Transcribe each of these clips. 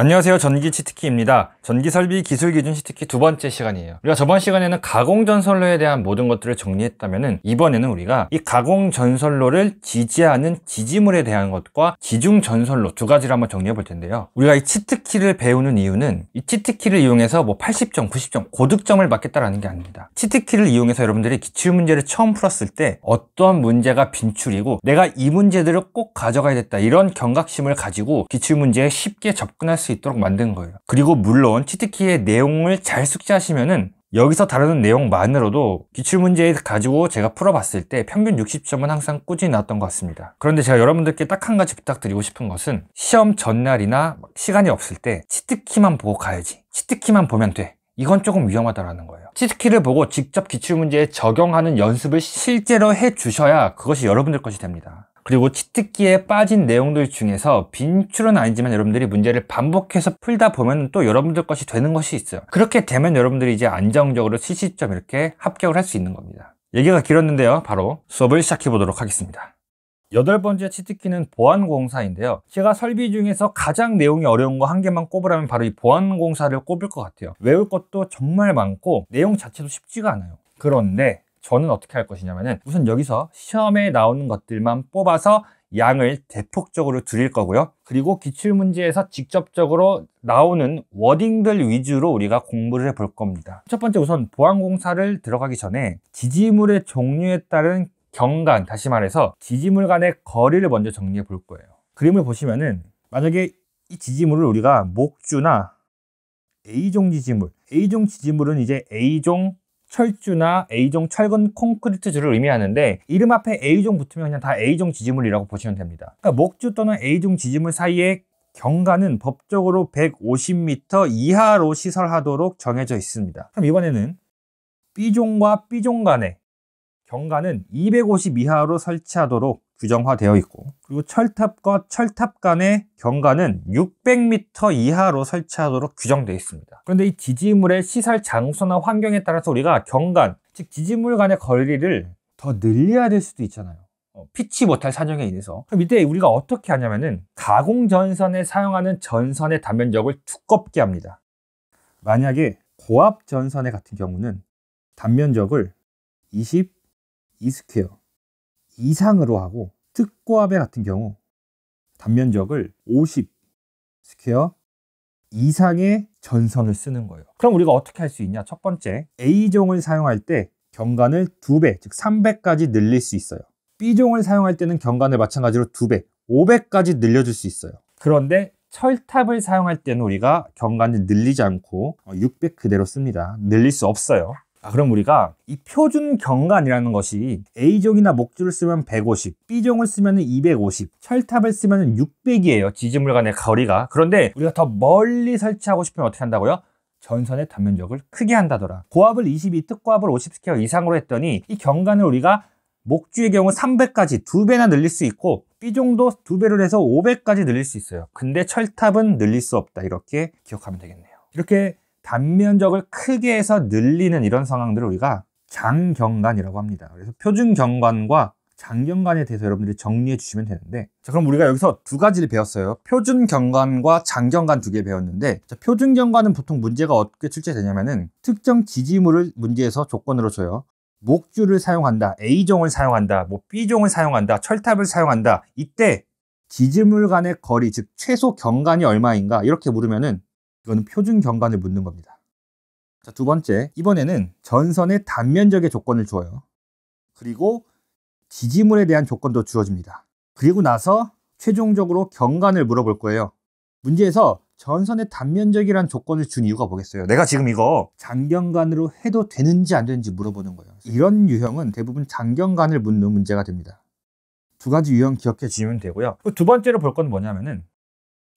안녕하세요. 전기 치트키입니다. 전기 설비 기술 기준 치트키 두 번째 시간이에요. 우리가 저번 시간에는 가공 전선로에 대한 모든 것들을 정리했다면은 이번에는 우리가 이 가공 전선로를 지지하는 지지물에 대한 것과 지중 전선로 두 가지를 한번 정리해 볼 텐데요. 우리가 이 치트키를 배우는 이유는 이 치트키를 이용해서 뭐 80점, 90점 고득점을 받겠다라는 게 아닙니다. 치트키를 이용해서 여러분들이 기출 문제를 처음 풀었을 때 어떤 문제가 빈출이고 내가 이 문제들을 꼭 가져가야겠다 이런 경각심을 가지고 기출 문제에 쉽게 접근할 수 있도록 만든 거예요. 그리고 물론 치트키의 내용을 잘 숙지하시면은 여기서 다루는 내용만으로도 기출문제 가지고 제가 풀어봤을 때 평균 60점은 항상 꾸준히 나왔던 것 같습니다. 그런데 제가 여러분들께 딱 한 가지 부탁드리고 싶은 것은 시험 전날이나 시간이 없을 때 치트키만 보고 가야지, 치트키만 보면 돼, 이건 조금 위험하다라는 거예요. 치트키를 보고 직접 기출문제에 적용하는 연습을 실제로 해주셔야 그것이 여러분들 것이 됩니다. 그리고 치트키에 빠진 내용들 중에서 빈출은 아니지만 여러분들이 문제를 반복해서 풀다 보면 또 여러분들 것이 되는 것이 있어요. 그렇게 되면 여러분들이 이제 안정적으로 70점 이렇게 합격을 할 수 있는 겁니다. 얘기가 길었는데요. 바로 수업을 시작해 보도록 하겠습니다. 8번째 치트키는 보안공사인데요. 제가 설비 중에서 가장 내용이 어려운 거 한 개만 꼽으라면 바로 이 보안공사를 꼽을 것 같아요. 외울 것도 정말 많고 내용 자체도 쉽지가 않아요. 그런데 저는 어떻게 할 것이냐면은 우선 여기서 시험에 나오는 것들만 뽑아서 양을 대폭적으로 줄일 거고요. 그리고 기출문제에서 직접적으로 나오는 워딩들 위주로 우리가 공부를 해볼 겁니다. 첫 번째, 우선 보안공사를 들어가기 전에 지지물의 종류에 따른 경간, 다시 말해서 지지물 간의 거리를 먼저 정리해 볼 거예요. 그림을 보시면은 만약에 이 지지물을 우리가 목주나 A종 지지물, A종 지지물은 이제 A종 철주나 A종 철근 콘크리트주를 의미하는데 이름 앞에 A종 붙으면 그냥 다 A종 지지물이라고 보시면 됩니다. 그러니까 목주 또는 A종 지지물 사이의 경간은 법적으로 150m 이하로 시설하도록 정해져 있습니다. 그럼 이번에는 B종과 B종 간의 경간은 250 이하로 설치하도록 규정화되어 있고, 그리고 철탑과 철탑 간의 경간은 600m 이하로 설치하도록 규정되어 있습니다. 그런데 이 지지물의 시설 장소나 환경에 따라서 우리가 경간, 즉 지지물 간의 거리를 더 늘려야 될 수도 있잖아요. 피치 못할 사정에 인해서. 그럼 이때 우리가 어떻게 하냐면은 가공 전선에 사용하는 전선의 단면적을 두껍게 합니다. 만약에 고압 전선의 같은 경우는 단면적을 22스퀘어 이상으로 하고, 특고압의 같은 경우 단면적을 50 스퀘어 이상의 전선을 쓰는 거예요. 그럼 우리가 어떻게 할 수 있냐? 첫 번째, A종을 사용할 때 경간을 2배, 즉 300까지 늘릴 수 있어요. B종을 사용할 때는 경간을 마찬가지로 2배, 500까지 늘려줄 수 있어요. 그런데 철탑을 사용할 때는 우리가 경간을 늘리지 않고 600 그대로 씁니다. 늘릴 수 없어요. 그럼 우리가 이 표준 경간이라는 것이 A종이나 목주를 쓰면 150, B종을 쓰면 250, 철탑을 쓰면 600이에요. 지지물 간의 거리가. 그런데 우리가 더 멀리 설치하고 싶으면 어떻게 한다고요? 전선의 단면적을 크게 한다더라. 고압을 22, 특고압을 50스퀘어 이상으로 했더니 이 경간을 우리가 목주의 경우 300까지 2배나 늘릴 수 있고, B종도 2배를 해서 500까지 늘릴 수 있어요. 근데 철탑은 늘릴 수 없다. 이렇게 기억하면 되겠네요. 이렇게 단면적을 크게 해서 늘리는 이런 상황들을 우리가 장경간이라고 합니다. 그래서 표준 경간과 장경간에 대해서 여러분들이 정리해 주시면 되는데, 자, 그럼 우리가 여기서 두 가지를 배웠어요. 표준 경간과 장경간 두 개 배웠는데, 자, 표준 경간은 보통 문제가 어떻게 출제되냐면은 특정 지지물을 문제에서 조건으로 줘요. 목주를 사용한다, A종을 사용한다, 뭐 B종을 사용한다, 철탑을 사용한다. 이때 지지물 간의 거리, 즉 최소 경간이 얼마인가 이렇게 물으면은 이거는 표준 경간을 묻는 겁니다. 자, 두 번째, 이번에는 전선의 단면적의 조건을 주어요. 그리고 지지물에 대한 조건도 주어집니다. 그리고 나서 최종적으로 경간을 물어볼 거예요. 문제에서 전선의 단면적이라는 조건을 준 이유가 뭐겠어요? 내가 지금 이거 장경간으로 해도 되는지 안 되는지 물어보는 거예요. 이런 유형은 대부분 장경간을 묻는 문제가 됩니다. 두 가지 유형 기억해 주시면 되고요. 두 번째로 볼 건 뭐냐면은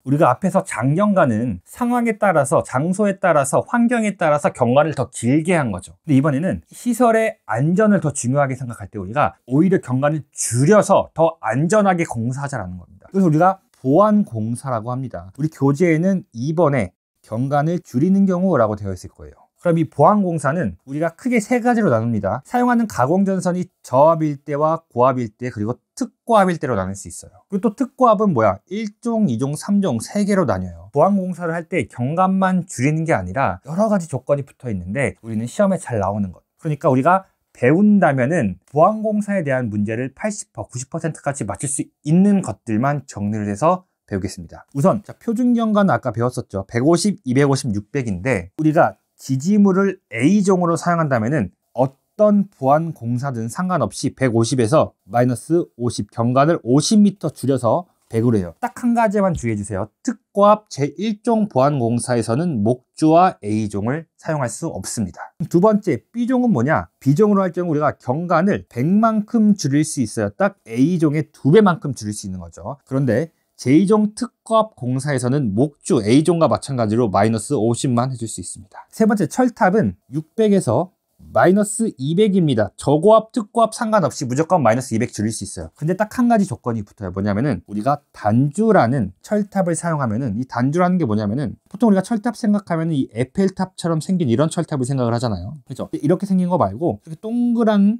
우리가 앞에서 장경간은 상황에 따라서, 장소에 따라서, 환경에 따라서 경간을 더 길게 한 거죠. 근데 이번에는 시설의 안전을 더 중요하게 생각할 때 우리가 오히려 경간을 줄여서 더 안전하게 공사하자라는 겁니다. 그래서 우리가 보안공사라고 합니다. 우리 교재에는 2번에 경간을 줄이는 경우라고 되어 있을 거예요. 그럼 이 보안공사는 우리가 크게 세 가지로 나눕니다. 사용하는 가공전선이 저압일대와 고압일대 그리고 특고압일대로 나눌 수 있어요. 그리고 또 특고압은 뭐야? 1종, 2종, 3종 3개로 나뉘어요. 보안공사를 할 때 경감만 줄이는 게 아니라 여러 가지 조건이 붙어 있는데 우리는 시험에 잘 나오는 것. 그러니까 우리가 배운다면은 보안공사에 대한 문제를 80%, 90%까지 맞출 수 있는 것들만 정리를 해서 배우겠습니다. 우선 표준 경과는 아까 배웠었죠. 150, 250, 600인데 우리가 지지물을 A종으로 사용한다면은 어떤 보안 공사든 상관없이 150에서 마이너스 50 경관을 50m 줄여서 100으로 해요. 딱 한 가지만 주의해 주세요. 특고압 제1종 보안 공사에서는 목주와 A종을 사용할 수 없습니다. 두 번째, B종은 뭐냐? B종으로 할 경우 우리가 경관을 100만큼 줄일 수 있어요. 딱 A종의 2배만큼 줄일 수 있는 거죠. 그런데 제2종 특고압 공사에서는 목주 A종과 마찬가지로 마이너스 50만 해줄 수 있습니다. 세 번째, 철탑은 600에서 마이너스 200입니다. 저고압, 특고압 상관없이 무조건 마이너스 200 줄일 수 있어요. 근데 딱 한 가지 조건이 붙어요. 뭐냐면은 우리가 단주라는 철탑을 사용하면은 이 단주라는 게 뭐냐면은 보통 우리가 철탑 생각하면은 이 에펠탑처럼 생긴 이런 철탑을 생각을 하잖아요. 그렇죠? 이렇게 생긴 거 말고 이렇게 동그란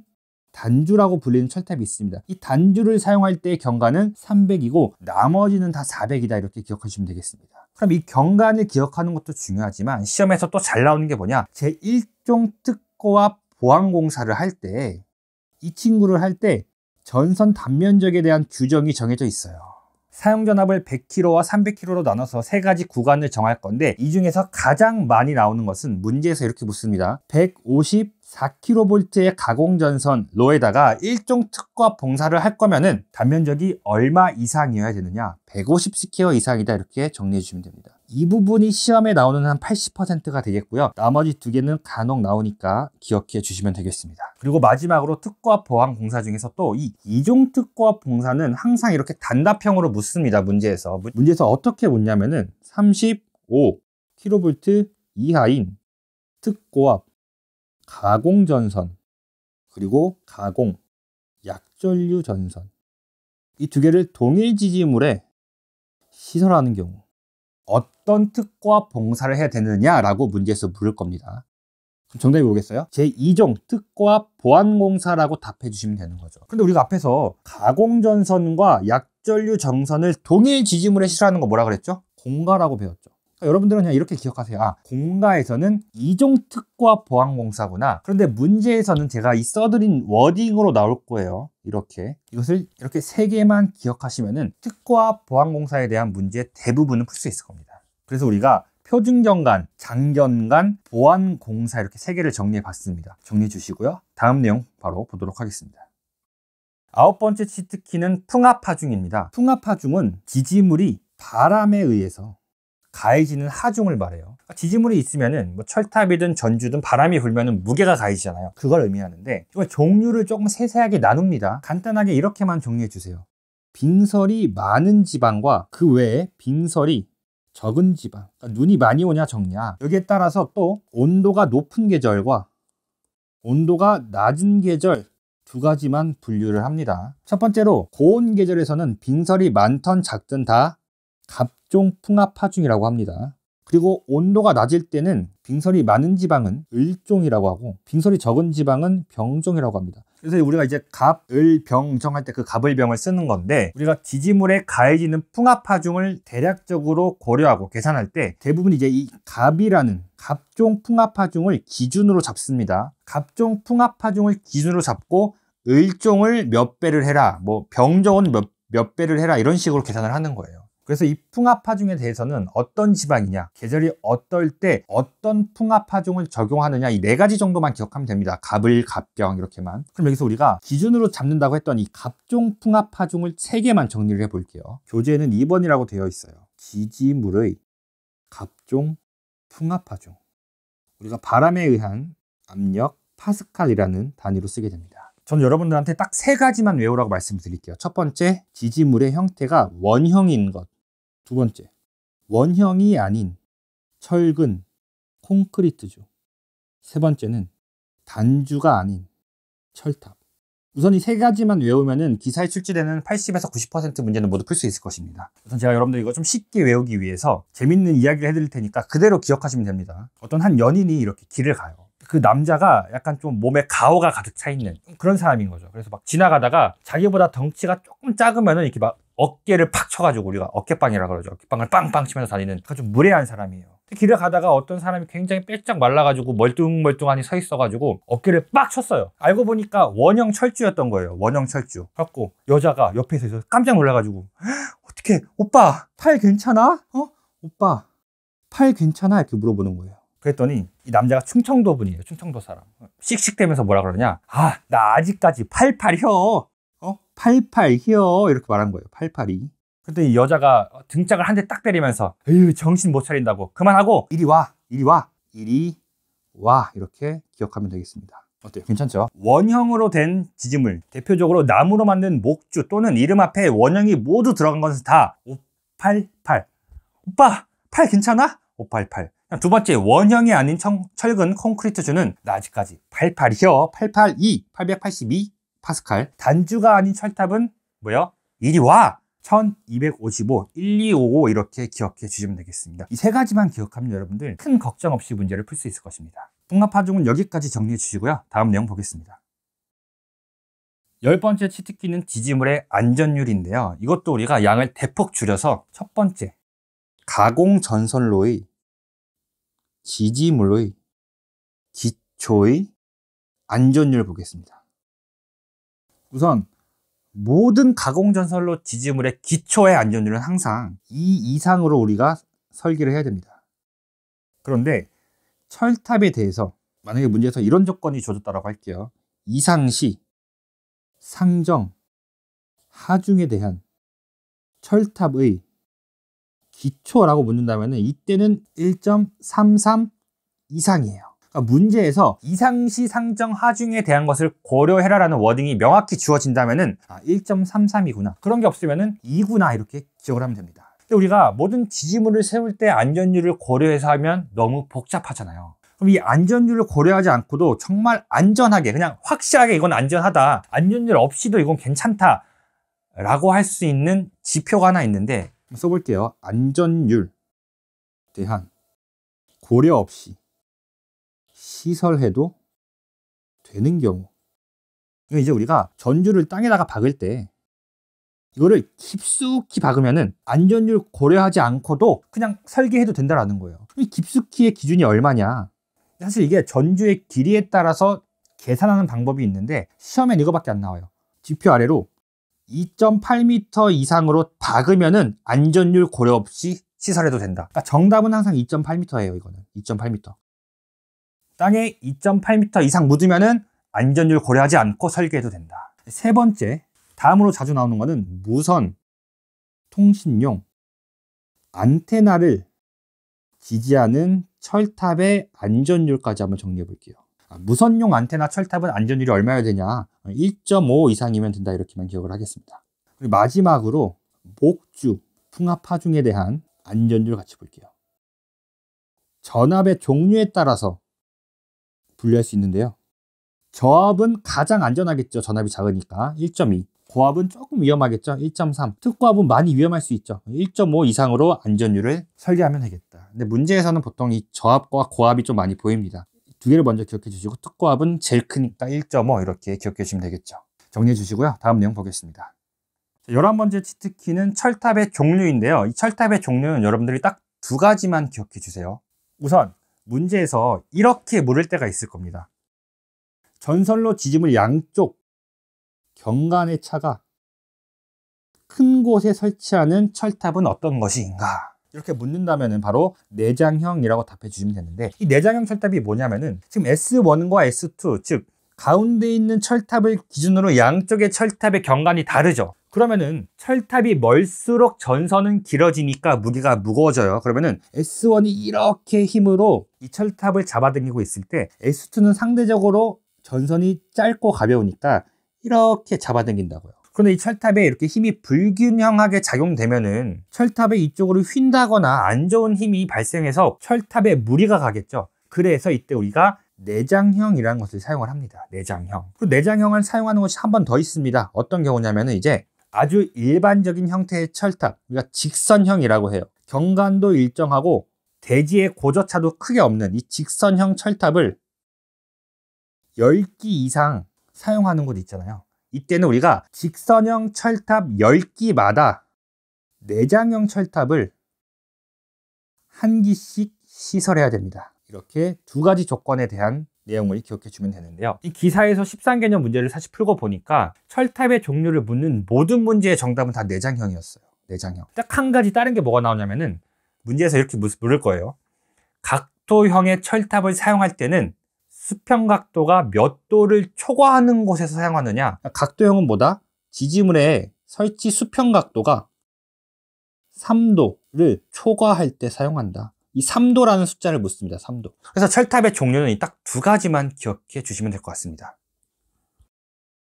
단주라고 불리는 철탑이 있습니다. 이 단주를 사용할 때의 경관은 300이고 나머지는 다 400이다 이렇게 기억하시면 되겠습니다. 그럼 이 경관을 기억하는 것도 중요하지만 시험에서 또 잘 나오는 게 뭐냐? 제1종 특고압 보안공사를 할 때 이 친구를 할 때 전선 단면적에 대한 규정이 정해져 있어요. 사용전압을 100kV와 300kV로 나눠서 세 가지 구간을 정할 건데 이 중에서 가장 많이 나오는 것은 문제에서 이렇게 묻습니다. 154kV의 가공전선 로에다가 1종 특고압 봉사를 할 거면은 단면적이 얼마 이상이어야 되느냐? 150스퀘어 이상이다 이렇게 정리해 주시면 됩니다. 이 부분이 시험에 나오는 한 80%가 되겠고요. 나머지 두 개는 간혹 나오니까 기억해 주시면 되겠습니다. 그리고 마지막으로 특고압 보안 공사 중에서 또 이 2종 특고압 봉사는 항상 이렇게 단답형으로 묻습니다. 문제에서 어떻게 묻냐면은 35kV 이하인 특고압 가공전선 그리고 가공 약전류 전선 이 두 개를 동일 지지물에 시설하는 경우 어떤 특고압 봉사를 해야 되느냐라고 문제에서 물을 겁니다. 그럼 정답이 뭐겠어요? 제2종 특고압 보안공사라고 답해 주시면 되는 거죠. 근데 우리가 앞에서 가공전선과 약전류 정선을 동일 지지물에 시설하는 거 뭐라 그랬죠? 공가라고 배웠죠. 그러니까 여러분들은 그냥 이렇게 기억하세요. 아, 공가에서는 2종 특고압 보안공사구나. 그런데 문제에서는 제가 이 써드린 워딩으로 나올 거예요. 이것을 이렇게 세 개만 기억하시면은 특고압 보안공사에 대한 문제 대부분은 풀 수 있을 겁니다. 그래서 우리가 표준경관, 장경관, 보안공사 이렇게 세 개를 정리해 봤습니다. 정리해 주시고요. 다음 내용 바로 보도록 하겠습니다. 9번째 치트키는 풍압하중입니다. 풍압하중은 지지물이 바람에 의해서 가해지는 하중을 말해요. 지지물이 있으면은 뭐 철탑이든 전주든 바람이 불면은 무게가 가해지잖아요. 그걸 의미하는데 이걸 종류를 조금 세세하게 나눕니다. 간단하게 이렇게만 정리해 주세요. 빙설이 많은 지방과 그 외에 빙설이 적은 지방, 그러니까 눈이 많이 오냐 적냐 여기에 따라서 또 온도가 높은 계절과 온도가 낮은 계절 두 가지만 분류를 합니다. 첫 번째로 고온 계절에서는 빙설이 많던 작든 다 갑종 풍압하중이라고 합니다. 그리고 온도가 낮을 때는 빙설이 많은 지방은 을종이라고 하고 빙설이 적은 지방은 병종이라고 합니다. 그래서 우리가 이제 갑, 을, 병 정할 때 그 갑을 병을 쓰는 건데 우리가 지지물에 가해지는 풍압하중을 대략적으로 고려하고 계산할 때 대부분 이제 이 갑이라는 갑종 풍압하중을 기준으로 잡습니다. 갑종 풍압하중을 기준으로 잡고 을종을 몇 배를 해라, 뭐 병종은 몇 배를 해라 이런 식으로 계산을 하는 거예요. 그래서 이 풍압하중에 대해서는 어떤 지방이냐, 계절이 어떨 때 어떤 풍압하중을 적용하느냐 이 네 가지 정도만 기억하면 됩니다. 갑을, 갑병 이렇게만. 그럼 여기서 우리가 기준으로 잡는다고 했던 이 갑종 풍압하중을 3개만 정리를 해볼게요. 교재에는 2번이라고 되어 있어요. 지지물의 갑종 풍압하중. 우리가 바람에 의한 압력 파스칼이라는 단위로 쓰게 됩니다. 저는 여러분들한테 딱 3가지만 외우라고 말씀드릴게요. 첫 번째, 지지물의 형태가 원형인 것. 두 번째, 원형이 아닌 철근, 콘크리트주. 세 번째는 단주가 아닌 철탑. 우선 이 세 가지만 외우면은 기사에 출제되는 80에서 90% 문제는 모두 풀 수 있을 것입니다. 우선 제가 여러분들 이거 좀 쉽게 외우기 위해서 재밌는 이야기를 해드릴 테니까 그대로 기억하시면 됩니다. 어떤 한 연인이 이렇게 길을 가요. 그 남자가 약간 좀 몸에 가오가 가득 차 있는 그런 사람인 거죠. 그래서 막 지나가다가 자기보다 덩치가 조금 작으면은 이렇게 막 어깨를 팍 쳐가지고, 우리가 어깨빵이라 그러죠. 어깨빵을 빵빵 치면서 다니는 좀 무례한 사람이에요. 길을 가다가 어떤 사람이 굉장히 빼짝 말라가지고 멀뚱멀뚱하니 서 있어가지고 어깨를 빡 쳤어요. 알고 보니까 원형 철주였던 거예요. 원형 철주. 그래갖고 여자가 옆에서 있어서 깜짝 놀라가지고, 어떻게 오빠 팔 괜찮아? 오빠 팔 괜찮아? 이렇게 물어보는 거예요. 그랬더니 이 남자가 충청도 분이에요. 충청도 사람. 씩씩대면서 뭐라 그러냐, 나 아직까지 팔팔혀. 팔팔혀 이렇게 말한 거예요. 팔팔이. 그때 이 여자가 등짝을 한 대 딱 때리면서, 에휴, 정신 못 차린다고, 그만하고 이리 와, 이리 와, 이리 와, 이렇게 기억하면 되겠습니다. 어때요? 괜찮죠? 원형으로 된 지지물, 대표적으로 나무로 만든 목주 또는 이름 앞에 원형이 모두 들어간 것은 다 588. 오빠 팔 괜찮아? 588. 두 번째, 원형이 아닌 철근 콘크리트주는 나 아직까지 88이요. 882, 882 파스칼. 단주가 아닌 철탑은 뭐요? 이리 와, 1255, 1255 이렇게 기억해 주시면 되겠습니다. 이 세 가지만 기억하면 여러분들 큰 걱정 없이 문제를 풀 수 있을 것입니다. 통합하중은 여기까지 정리해 주시고요. 다음 내용 보겠습니다. 10번째 치트키는 지지물의 안전율인데요. 이것도 우리가 양을 대폭 줄여서 첫 번째, 가공전선로의 지지물의 기초의 안전율 보겠습니다. 우선 모든 가공전선로 지지물의 기초의 안전율은 항상 2 이상으로 우리가 설계를 해야 됩니다. 그런데 철탑에 대해서 만약에 문제에서 이런 조건이 주어졌다고 할게요. 이상시 상정 하중에 대한 철탑의 기초라고 묻는다면 이때는 1.33 이상이에요. 그러니까 문제에서 이상시 상정 하중에 대한 것을 고려해라라는 워딩이 명확히 주어진다면은 1.33이구나. 그런 게 없으면은 2구나 이렇게 기억을 하면 됩니다. 근데 우리가 모든 지지물을 세울 때 안전율을 고려해서 하면 너무 복잡하잖아요. 그럼 이 안전율을 고려하지 않고도 정말 안전하게, 그냥 확실하게 이건 안전하다, 안전율 없이도 이건 괜찮다 라고 할 수 있는 지표가 하나 있는데 써볼게요. 안전율 대한 고려 없이 시설해도 되는 경우. 이제 우리가 전주를 땅에다가 박을 때 이거를 깊숙이 박으면은 안전율 고려하지 않고도 그냥 설계해도 된다라는 거예요. 이 깊숙이의 기준이 얼마냐? 사실 이게 전주의 길이에 따라서 계산하는 방법이 있는데 시험엔 이거밖에 안 나와요. 지표 아래로 2.8m 이상으로 박으면은 안전율 고려 없이 시설해도 된다. 그러니까 정답은 항상 2.8m예요. 이거는 2.8m. 땅에 2.8m 이상 묻으면은 안전율 고려하지 않고 설계해도 된다. 세 번째, 다음으로 자주 나오는 거는 무선 통신용 안테나를 지지하는 철탑의 안전율까지 한번 정리해 볼게요. 무선용 안테나 철탑은 안전율이 얼마여야 되냐? 1.5 이상이면 된다. 이렇게만 기억을 하겠습니다. 그리고 마지막으로 목주 풍합하중에 대한 안전율 같이 볼게요. 전압의 종류에 따라서 분류할 수 있는데요. 저압은 가장 안전하겠죠. 전압이 작으니까 1.2. 고압은 조금 위험하겠죠. 1.3. 특고압은 많이 위험할 수 있죠. 1.5 이상으로 안전율을 설계하면 되겠다. 근데 문제에서는 보통 이 저압과 고압이 좀 많이 보입니다. 두 개를 먼저 기억해 주시고 특고압은 제일 크니까 1.5 이렇게 기억해 주시면 되겠죠. 정리해 주시고요. 다음 내용 보겠습니다. 11번째 치트키는 철탑의 종류인데요. 이 철탑의 종류는 여러분들이 딱 두 가지만 기억해 주세요. 우선 문제에서 이렇게 물을 때가 있을 겁니다. 전선로 지지물 양쪽 경관의 차가 큰 곳에 설치하는 철탑은 어떤 것인가? 이렇게 묻는다면 바로 내장형이라고 답해 주시면 되는데, 이 내장형 철탑이 뭐냐면은 지금 S1과 S2, 즉 가운데 있는 철탑을 기준으로 양쪽의 철탑의 경관이 다르죠. 그러면은 철탑이 멀수록 전선은 길어지니까 무게가 무거워져요. 그러면은 S1이 이렇게 힘으로 이 철탑을 잡아당기고 있을 때 S2는 상대적으로 전선이 짧고 가벼우니까 이렇게 잡아당긴다고요. 그런데 이 철탑에 이렇게 힘이 불균형하게 작용되면은 철탑에 이쪽으로 휜다거나 안 좋은 힘이 발생해서 철탑에 무리가 가겠죠. 그래서 이때 우리가 내장형이라는 것을 사용을 합니다. 내장형. 그 내장형을 사용하는 것이 한 번 더 있습니다. 어떤 경우냐면은 이제 아주 일반적인 형태의 철탑, 우리가 직선형이라고 해요. 경관도 일정하고 대지의 고저차도 크게 없는 이 직선형 철탑을 10기 이상 사용하는 곳 있잖아요. 이때는 우리가 직선형 철탑 10기마다 내장형 철탑을 1기씩 시설해야 됩니다. 이렇게 두 가지 조건에 대한 내용을 기억해 주면 되는데요. 이 기사에서 13개년 문제를 사실 풀고 보니까 철탑의 종류를 묻는 모든 문제의 정답은 다 내장형이었어요. 내장형. 딱 한 가지 다른 게 뭐가 나오냐면은 문제에서 이렇게 물을 거예요. 각도형의 철탑을 사용할 때는 수평각도가 몇 도를 초과하는 곳에서 사용하느냐? 각도형은 뭐다? 지지물의 설치 수평각도가 3도를 초과할 때 사용한다. 이 3도라는 숫자를 묻습니다. 3도. 그래서 철탑의 종류는 딱 두 가지만 기억해 주시면 될 것 같습니다.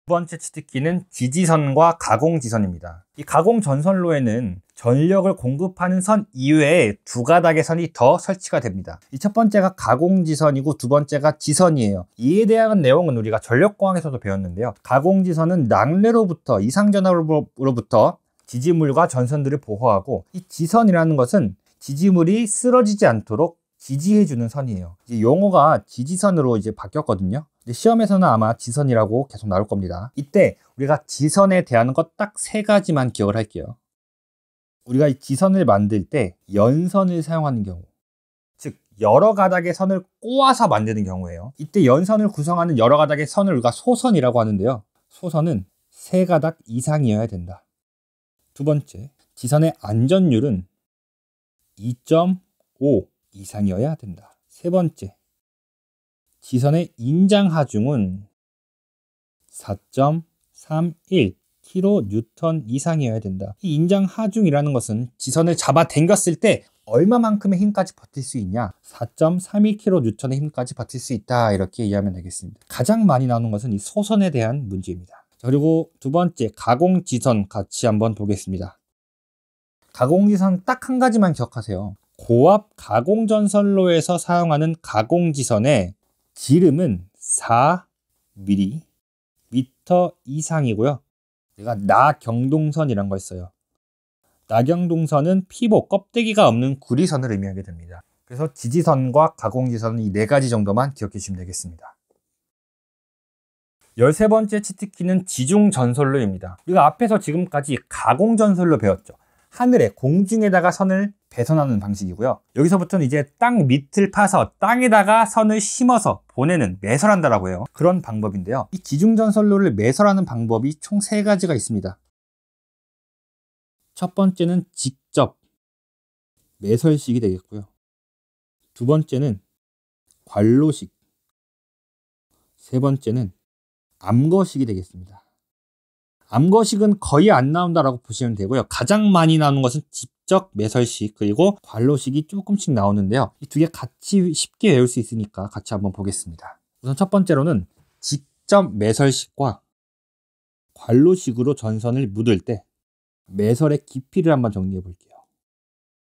두 번째 치트키는 지지선과 가공지선입니다. 이 가공전선로에는 전력을 공급하는 선 이외에 두 가닥의 선이 더 설치가 됩니다. 이 첫 번째가 가공지선이고 두 번째가 지선이에요. 이에 대한 내용은 우리가 전력공학에서도 배웠는데요. 가공지선은 낙뢰로부터 이상전압으로부터 지지물과 전선들을 보호하고, 이 지선이라는 것은 지지물이 쓰러지지 않도록 지지해주는 선이에요. 이제 용어가 지지선으로 이제 바뀌었거든요. 시험에서는 아마 지선이라고 계속 나올 겁니다. 이때 우리가 지선에 대한 것 딱 세 가지만 기억을 할게요. 우리가 이 지선을 만들 때 연선을 사용하는 경우, 즉 여러 가닥의 선을 꼬아서 만드는 경우예요. 이때 연선을 구성하는 여러 가닥의 선을 우리가 소선이라고 하는데요. 소선은 세 가닥 이상이어야 된다. 두 번째, 지선의 안전율은 2.5 이상이어야 된다. 세 번째, 지선의 인장하중은 4.31 kN 이상이어야 된다. 이 인장하중이라는 것은 지선을 잡아 당겼을 때 얼마만큼의 힘까지 버틸 수 있냐? 4.31 kN의 힘까지 버틸 수 있다. 이렇게 이해하면 되겠습니다. 가장 많이 나오는 것은 이 소선에 대한 문제입니다. 그리고 두 번째, 가공지선 같이 한번 보겠습니다. 가공지선 딱 한 가지만 기억하세요. 고압 가공전선로에서 사용하는 가공지선의 지름은 4mm 이상이고요. 내가 나경동선이란 걸 써요. 나경동선은 피복, 껍데기가 없는 구리선을 의미하게 됩니다. 그래서 지지선과 가공지선은 이 네 가지 정도만 기억해 주시면 되겠습니다. 13번째 치트키는 지중전선로입니다. 우리가 앞에서 지금까지 가공전선로 배웠죠. 하늘에, 공중에다가 선을 배선하는 방식이고요. 여기서부터는 이제 땅 밑을 파서 땅에다가 선을 심어서 보내는, 매설한다라고 해요. 그런 방법인데요. 이 지중전선로를 매설하는 방법이 총 세 가지가 있습니다. 첫 번째는 직접 매설식이 되겠고요. 두 번째는 관로식, 세 번째는 암거식이 되겠습니다. 암거식은 거의 안 나온다라고 보시면 되고요. 가장 많이 나오는 것은 직접 매설식, 그리고 관로식이 조금씩 나오는데요. 이 두 개 같이 쉽게 외울 수 있으니까 같이 한번 보겠습니다. 우선 첫 번째로는 직접 매설식과 관로식으로 전선을 묻을 때 매설의 깊이를 한번 정리해 볼게요.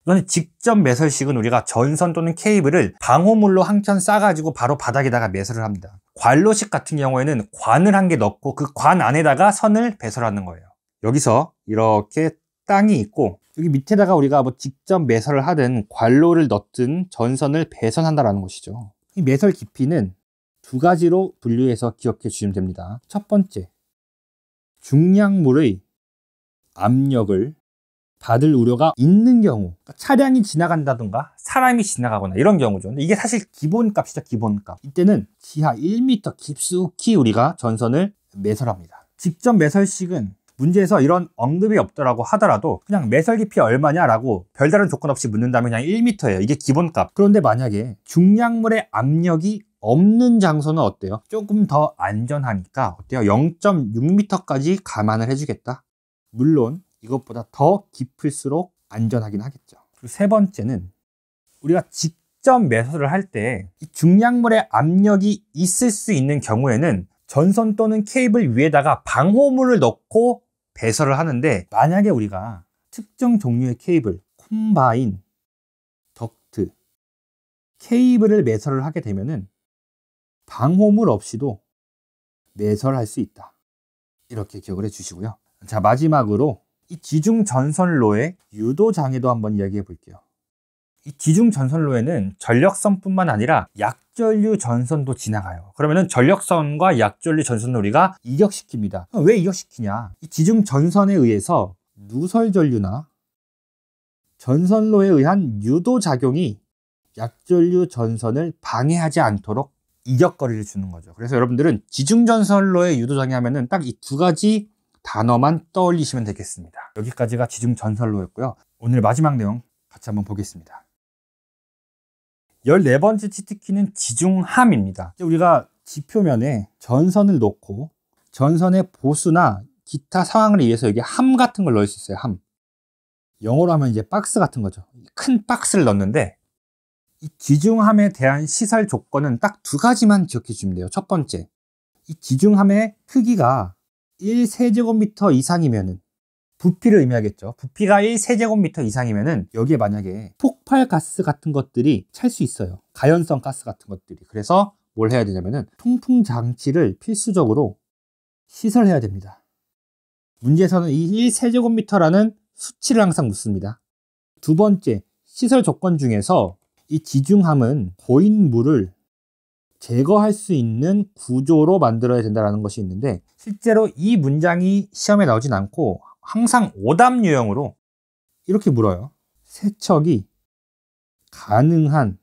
우선 직접 매설식은 우리가 전선 또는 케이블을 방호물로 한 켠 싸가지고 바로 바닥에다가 매설을 합니다. 관로식 같은 경우에는 관을 한 개 넣고 그 관 안에다가 선을 배설하는 거예요. 여기서 이렇게 땅이 있고 여기 밑에다가 우리가 뭐 직접 매설을 하든 관로를 넣든 전선을 배선한다라는 것이죠. 이 매설 깊이는 두 가지로 분류해서 기억해 주시면 됩니다. 첫 번째, 중량물의 압력을 받을 우려가 있는 경우, 그러니까 차량이 지나간다든가 사람이 지나가거나 이런 경우죠. 근데 이게 사실 기본값이죠. 기본값. 이때는 지하 1m 깊숙이 우리가 전선을 매설합니다. 직접 매설식은 문제에서 이런 언급이 없더라고 하더라도 그냥 매설 깊이 얼마냐라고 별다른 조건 없이 묻는다면 그냥 1m예요. 이게 기본값. 그런데 만약에 중량물의 압력이 없는 장소는 어때요? 조금 더 안전하니까 어때요? 0.6m까지 감안을 해주겠다. 물론 이것보다 더 깊을수록 안전하긴 하겠죠. 그리고 세 번째는 우리가 직접 매설을 할 때 중량물의 압력이 있을 수 있는 경우에는 전선 또는 케이블 위에다가 방호물을 넣고 배설을 하는데, 만약에 우리가 특정 종류의 케이블, 콤바인, 덕트, 케이블을 매설을 하게 되면은 방호물 없이도 매설할 수 있다. 이렇게 기억을 해주시고요. 자, 마지막으로 이 지중전선로의 유도장애도 한번 이야기해 볼게요. 이 지중전선로에는 전력선뿐만 아니라 약전류 전선도 지나가요. 그러면은 전력선과 약전류 전선을 우리가 이격시킵니다. 왜 이격시키냐? 이 지중전선에 의해서 누설전류나 전선로에 의한 유도작용이 약전류 전선을 방해하지 않도록 이격거리를 주는 거죠. 그래서 여러분들은 지중전선로의 유도장애 하면은 딱 이 두 가지 단어만 떠올리시면 되겠습니다. 여기까지가 지중전선로였고요. 오늘 마지막 내용 같이 한번 보겠습니다. 14번째 치트키는 지중함입니다. 우리가 지표면에 전선을 놓고 전선의 보수나 기타 상황을 위해서 여기 함 같은 걸 넣을 수 있어요. 함. 영어로 하면 이제 박스 같은 거죠. 큰 박스를 넣는데 이 지중함에 대한 시설 조건은 딱 두 가지만 기억해 주시면 돼요. 첫 번째, 이 지중함의 크기가 1세제곱미터 이상이면은, 부피를 의미하겠죠. 부피가 1세제곱미터 이상이면은 여기에 만약에 폭발 가스 같은 것들이 찰 수 있어요. 가연성 가스 같은 것들이. 그래서 뭘 해야 되냐면은 통풍 장치를 필수적으로 시설해야 됩니다. 문제에서는 이 1세제곱미터라는 수치를 항상 묻습니다. 두 번째, 시설 조건 중에서 이 지중함은 고인 물을 제거할 수 있는 구조로 만들어야 된다는 것이 있는데, 실제로 이 문장이 시험에 나오진 않고 항상 오답 유형으로 이렇게 물어요. 세척이 가능한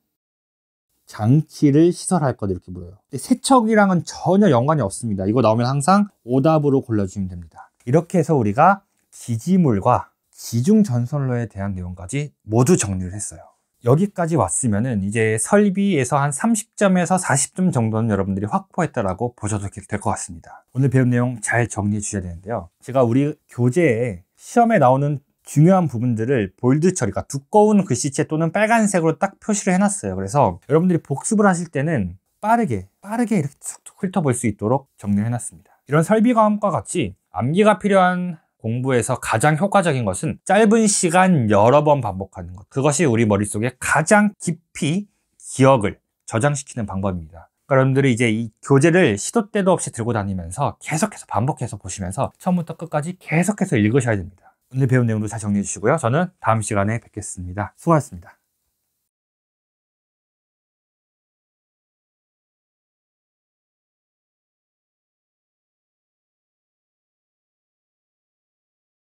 장치를 시설할 것, 이렇게 물어요. 근데 세척이랑은 전혀 연관이 없습니다. 이거 나오면 항상 오답으로 골라주시면 됩니다. 이렇게 해서 우리가 지지물과 지중전선로에 대한 내용까지 모두 정리를 했어요. 여기까지 왔으면은 이제 설비에서 한 30점에서 40점 정도는 여러분들이 확보했다라고 보셔도 될 것 같습니다. 오늘 배운 내용 잘 정리해 주셔야 되는데요. 제가 우리 교재에 시험에 나오는 중요한 부분들을 볼드 처리, 그러니까 두꺼운 글씨체 또는 빨간색으로 딱 표시를 해놨어요. 그래서 여러분들이 복습을 하실 때는 빠르게 이렇게 툭툭 훑어볼 수 있도록 정리를 해놨습니다. 이런 설비 과목과 같이 암기가 필요한 공부에서 가장 효과적인 것은 짧은 시간 여러 번 반복하는 것. 그것이 우리 머릿속에 가장 깊이 기억을 저장시키는 방법입니다. 그러니까 여러분들이 이제 이 교재를 시도 때도 없이 들고 다니면서 계속해서 반복해서 보시면서 처음부터 끝까지 계속해서 읽으셔야 됩니다. 오늘 배운 내용도 잘 정리해 주시고요. 저는 다음 시간에 뵙겠습니다. 수고하셨습니다.